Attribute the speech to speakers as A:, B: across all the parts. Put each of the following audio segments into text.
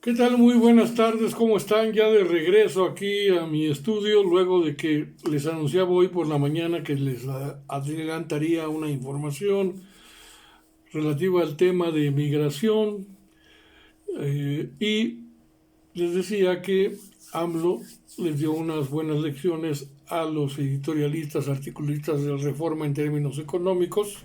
A: ¿Qué tal? Muy buenas tardes, ¿cómo están? Ya de regreso aquí a mi estudio, luego de que les anunciaba hoy por la mañana que les adelantaría una información relativa al tema de migración y les decía que AMLO les dio unas buenas lecciones a los editorialistas, articulistas de la Reforma en términos económicos.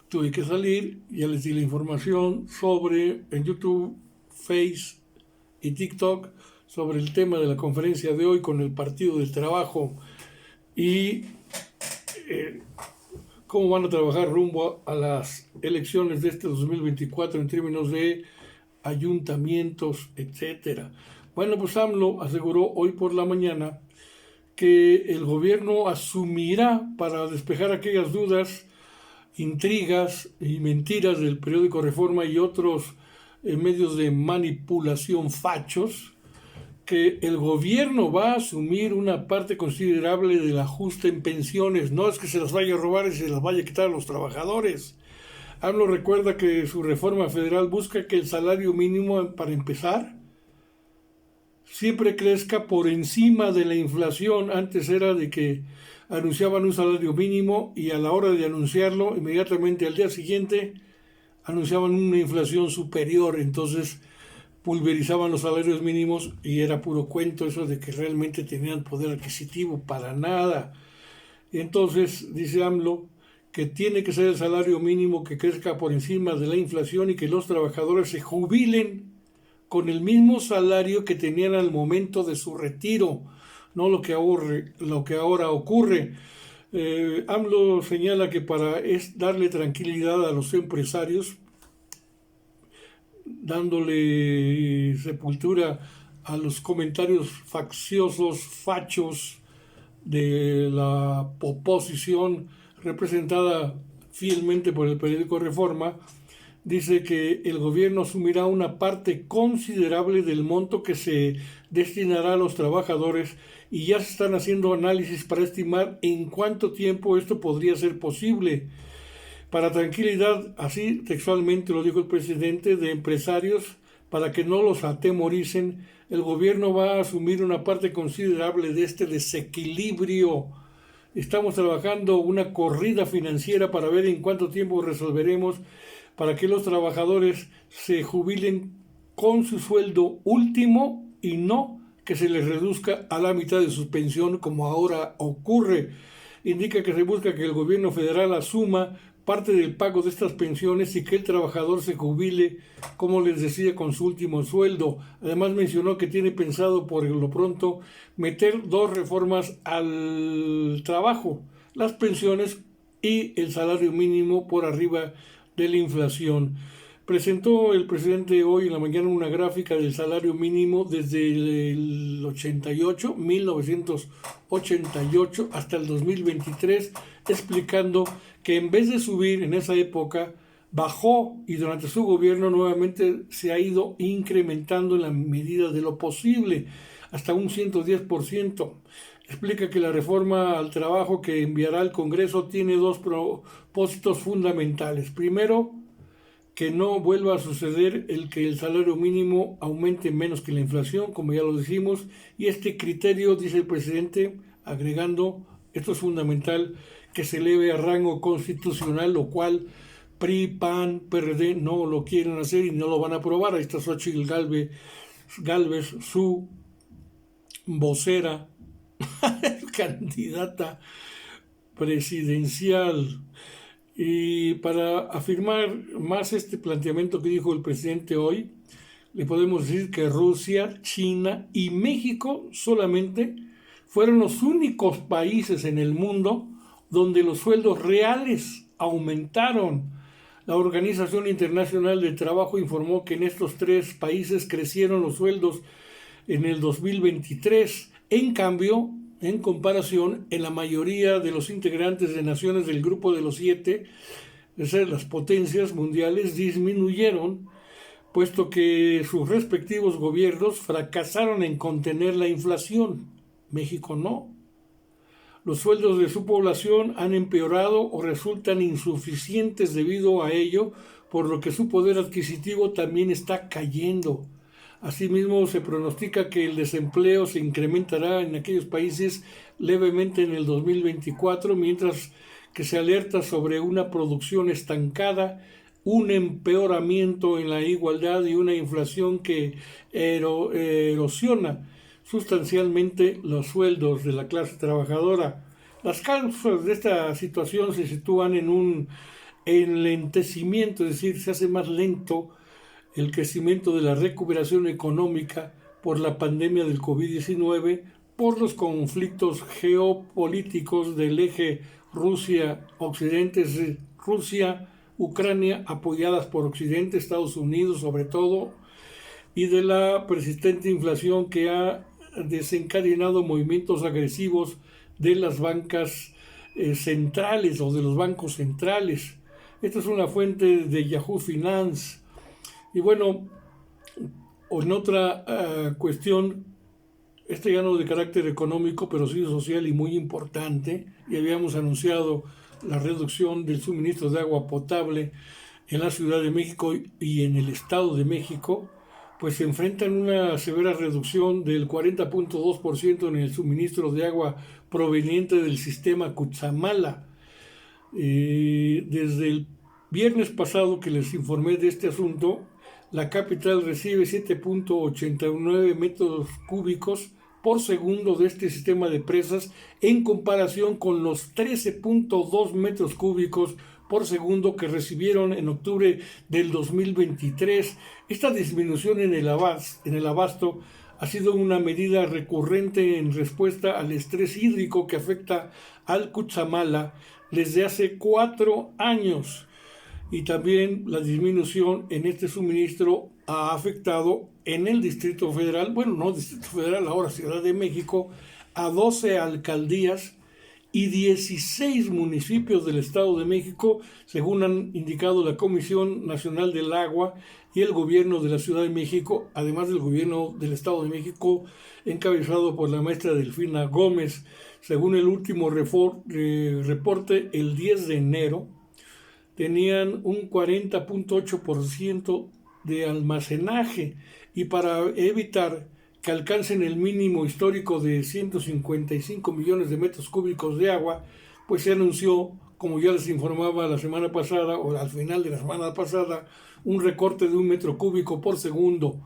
A: Tuve que salir, ya les di la información sobre en YouTube, Face y TikTok sobre el tema de la conferencia de hoy con el Partido del Trabajo y cómo van a trabajar rumbo a las elecciones de este 2024 en términos de ayuntamientos, etcétera. Bueno, pues AMLO aseguró hoy por la mañana que el gobierno asumirá para despejar aquellas dudas, intrigas y mentiras del periódico Reforma y otros medios de manipulación fachos, que el gobierno va a asumir una parte considerable del ajuste en pensiones. No es que se las vaya a robar y se las vaya a quitar a los trabajadores. AMLO recuerda que su reforma federal busca que el salario mínimo, para empezar, siempre crezca por encima de la inflación. Antes era de que anunciaban un salario mínimo y a la hora de anunciarlo, inmediatamente al día siguiente, anunciaban una inflación superior. Entonces pulverizaban los salarios mínimos y era puro cuento eso de que realmente tenían poder adquisitivo, para nada. Entonces dice AMLO que tiene que ser el salario mínimo que crezca por encima de la inflación y que los trabajadores se jubilen con el mismo salario que tenían al momento de su retiro, no lo que ahora ocurre. AMLO señala que para darle tranquilidad a los empresarios, dándole sepultura a los comentarios facciosos, fachos de la oposición representada fielmente por el periódico Reforma, dice que el gobierno asumirá una parte considerable del monto que se destinará a los trabajadores y ya se están haciendo análisis para estimar en cuánto tiempo esto podría ser posible. Para tranquilidad, así textualmente lo dijo el presidente, de empresarios, para que no los atemoricen, el gobierno va a asumir una parte considerable de este desequilibrio. Estamos trabajando una corrida financiera para ver en cuánto tiempo resolveremos para que los trabajadores se jubilen con su sueldo último y no que se les reduzca a la mitad de su pensión como ahora ocurre. Indica que se busca que el gobierno federal asuma parte del pago de estas pensiones y que el trabajador se jubile, como les decía, con su último sueldo. Además mencionó que tiene pensado por lo pronto meter dos reformas al trabajo, las pensiones y el salario mínimo por arriba de la inflación. Presentó el presidente hoy en la mañana una gráfica del salario mínimo desde el 88, 1988 hasta el 2023, explicando que en vez de subir en esa época, bajó y durante su gobierno nuevamente se ha ido incrementando en la medida de lo posible, hasta un 110%. Explica que la reforma al trabajo que enviará al Congreso tiene dos propósitos fundamentales. Primero, que no vuelva a suceder el que el salario mínimo aumente menos que la inflación, como ya lo decimos, y este criterio, dice el presidente, agregando, esto es fundamental, que se eleve a rango constitucional, lo cual PRI, PAN, PRD no lo quieren hacer y no lo van a aprobar. Ahí está Xochitl Gálvez, su vocera, candidata presidencial. Y para afirmar más este planteamiento que dijo el presidente hoy, le podemos decir que Rusia, China y México solamente fueron los únicos países en el mundo donde los sueldos reales aumentaron. La Organización Internacional del Trabajo informó que en estos tres países crecieron los sueldos en el 2023. En cambio, en comparación, en la mayoría de los integrantes de naciones del Grupo de los Siete, es decir, las potencias mundiales, disminuyeron, puesto que sus respectivos gobiernos fracasaron en contener la inflación. México no. Los sueldos de su población han empeorado o resultan insuficientes debido a ello, por lo que su poder adquisitivo también está cayendo. Asimismo, se pronostica que el desempleo se incrementará en aquellos países levemente en el 2024, mientras que se alerta sobre una producción estancada, un empeoramiento en la igualdad y una inflación que erosiona sustancialmente los sueldos de la clase trabajadora. Las causas de esta situación se sitúan en un enlentecimiento, es decir, se hace más lento el crecimiento de la recuperación económica por la pandemia del COVID-19, por los conflictos geopolíticos del eje Rusia-Occidente, Rusia-Ucrania, apoyadas por Occidente, Estados Unidos sobre todo, y de la persistente inflación que ha desencadenado movimientos agresivos de las bancas centrales o de los bancos centrales. Esta es una fuente de Yahoo Finance. Y bueno, en otra cuestión, esta ya no de carácter económico, pero sí social y muy importante, y habíamos anunciado la reducción del suministro de agua potable en la Ciudad de México y en el Estado de México, pues se enfrentan una severa reducción del 40.2% en el suministro de agua proveniente del sistema Cutzamala. Desde el viernes pasado que les informé de este asunto, la capital recibe 7.89 metros cúbicos por segundo de este sistema de presas en comparación con los 13.2 metros cúbicos por segundo que recibieron en octubre del 2023. Esta disminución en el abasto ha sido una medida recurrente en respuesta al estrés hídrico que afecta al Cutzamala desde hace 4 años. Y también la disminución en este suministro ha afectado en el Distrito Federal, bueno, no Distrito Federal, ahora Ciudad de México, a 12 alcaldías y 16 municipios del Estado de México, según han indicado la Comisión Nacional del Agua y el gobierno de la Ciudad de México, además del gobierno del Estado de México, encabezado por la maestra Delfina Gómez. Según el último reporte, el 10 de enero, tenían un 40.8% de almacenaje, y para evitar que alcancen el mínimo histórico de 155 millones de metros cúbicos de agua, pues se anunció, como ya les informaba la semana pasada o al final de la semana pasada, un recorte de 1 metro cúbico por segundo.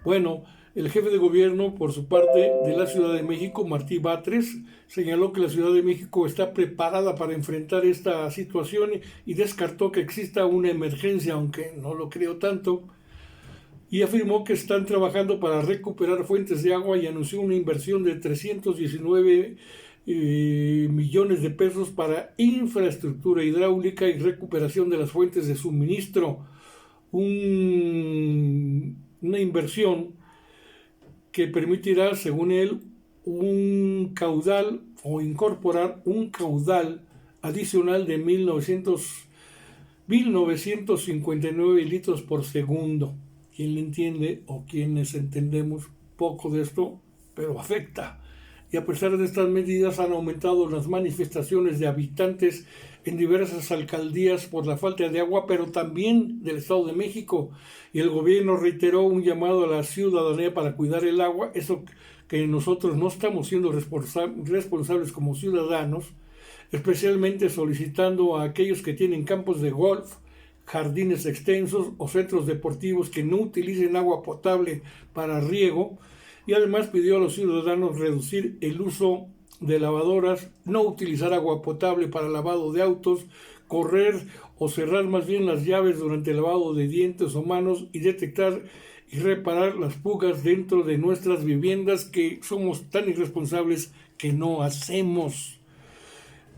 A: Bueno, el jefe de gobierno, por su parte, de la Ciudad de México, Martí Batres, señaló que la Ciudad de México está preparada para enfrentar esta situación y descartó que exista una emergencia, aunque no lo creo tanto, y afirmó que están trabajando para recuperar fuentes de agua y anunció una inversión de 319 millones de pesos para infraestructura hidráulica y recuperación de las fuentes de suministro. Una inversión que permitirá, según él, un caudal o incorporar un caudal adicional de 1959 litros por segundo. ¿Quién le entiende o quienes entendemos poco de esto? Pero afecta. Y a pesar de estas medidas han aumentado las manifestaciones de habitantes en diversas alcaldías por la falta de agua, pero también del Estado de México. Y el gobierno reiteró un llamado a la ciudadanía para cuidar el agua, eso que nosotros no estamos siendo responsables como ciudadanos, especialmente solicitando a aquellos que tienen campos de golf, jardines extensos o centros deportivos que no utilicen agua potable para riego, y además pidió a los ciudadanos reducir el uso de lavadoras, no utilizar agua potable para lavado de autos, correr o cerrar más bien las llaves durante el lavado de dientes o manos y detectar y reparar las fugas dentro de nuestras viviendas, que somos tan irresponsables que no hacemos.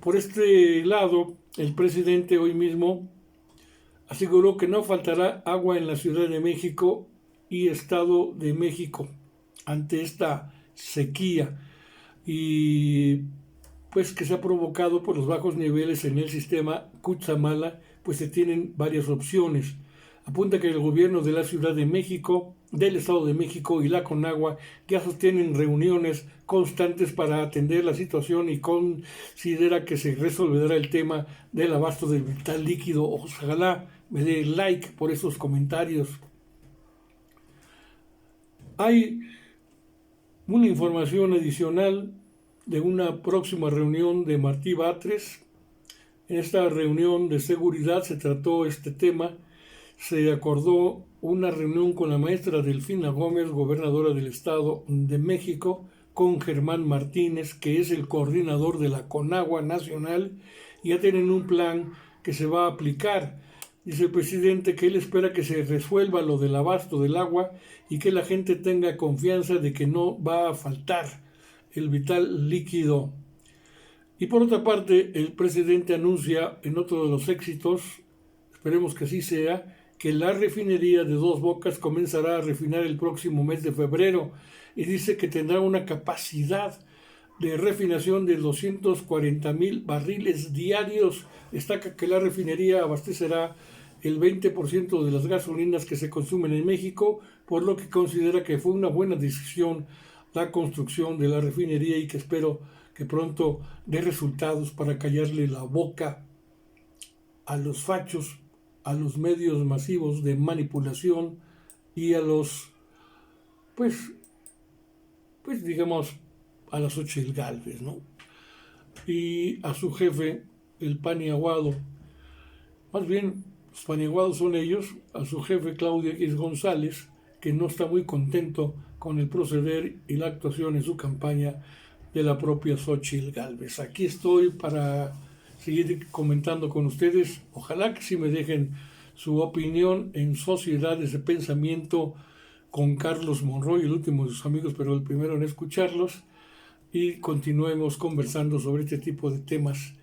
A: Por este lado, el presidente hoy mismo aseguró que no faltará agua en la Ciudad de México y Estado de México ante esta sequía, y pues que se ha provocado por los bajos niveles en el sistema Cutzamala, pues se tienen varias opciones. Apunta que el gobierno de la Ciudad de México, del Estado de México y la Conagua ya sostienen reuniones constantes para atender la situación y considera que se resolverá el tema del abasto de vital líquido. Ojalá me dé like por esos comentarios. Hay una información adicional de una próxima reunión de Martí Batres. En esta reunión de seguridad se trató este tema. Se acordó una reunión con la maestra Delfina Gómez, gobernadora del Estado de México, con Germán Martínez, que es el coordinador de la Conagua Nacional, y ya tienen un plan que se va a aplicar. Dice el presidente que él espera que se resuelva lo del abasto del agua y que la gente tenga confianza de que no va a faltar el vital líquido. Y por otra parte, el presidente anuncia en otro de los éxitos, esperemos que así sea, que la refinería de Dos Bocas comenzará a refinar el próximo mes de febrero y dice que tendrá una capacidad de refinación de 240,000 barriles diarios. Destaca que la refinería abastecerá el 20% de las gasolinas que se consumen en México, por lo que considera que fue una buena decisión la construcción de la refinería y que espero que pronto dé resultados para callarle la boca a los fachos, a los medios masivos de manipulación y a los, pues digamos, a las Xochitl Gálvez, ¿no? Y a su jefe, el paniaguado, más bien los paniaguados son ellos, a su jefe Claudio X González, que no está muy contento con el proceder y la actuación en su campaña de la propia Xochitl Gálvez. Aquí estoy para seguir comentando con ustedes. Ojalá que sí me dejen su opinión en Sociedades de Pensamiento con Carlos Monroy, el último de sus amigos, pero el primero en escucharlos, y continuemos conversando sobre este tipo de temas.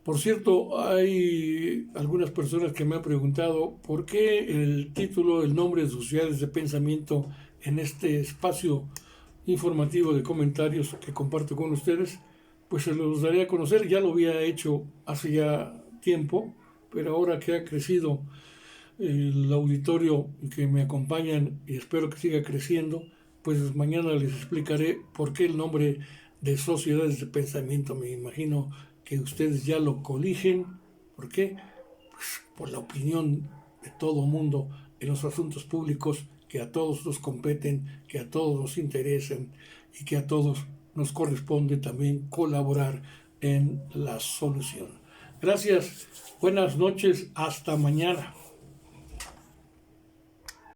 A: Por cierto, hay algunas personas que me han preguntado por qué el título, el nombre de Sociedades de Pensamiento en este espacio informativo de comentarios que comparto con ustedes, pues se los daré a conocer. Ya lo había hecho hace ya tiempo, pero ahora que ha crecido el auditorio que me acompañan y espero que siga creciendo, pues mañana les explicaré por qué el nombre de Sociedades de Pensamiento. Me imagino que ustedes ya lo coligen. ¿Por qué? Pues por la opinión de todo mundo en los asuntos públicos que a todos nos competen, que a todos nos interesan y que a todos nos corresponde también colaborar en la solución. Gracias, buenas noches, hasta mañana.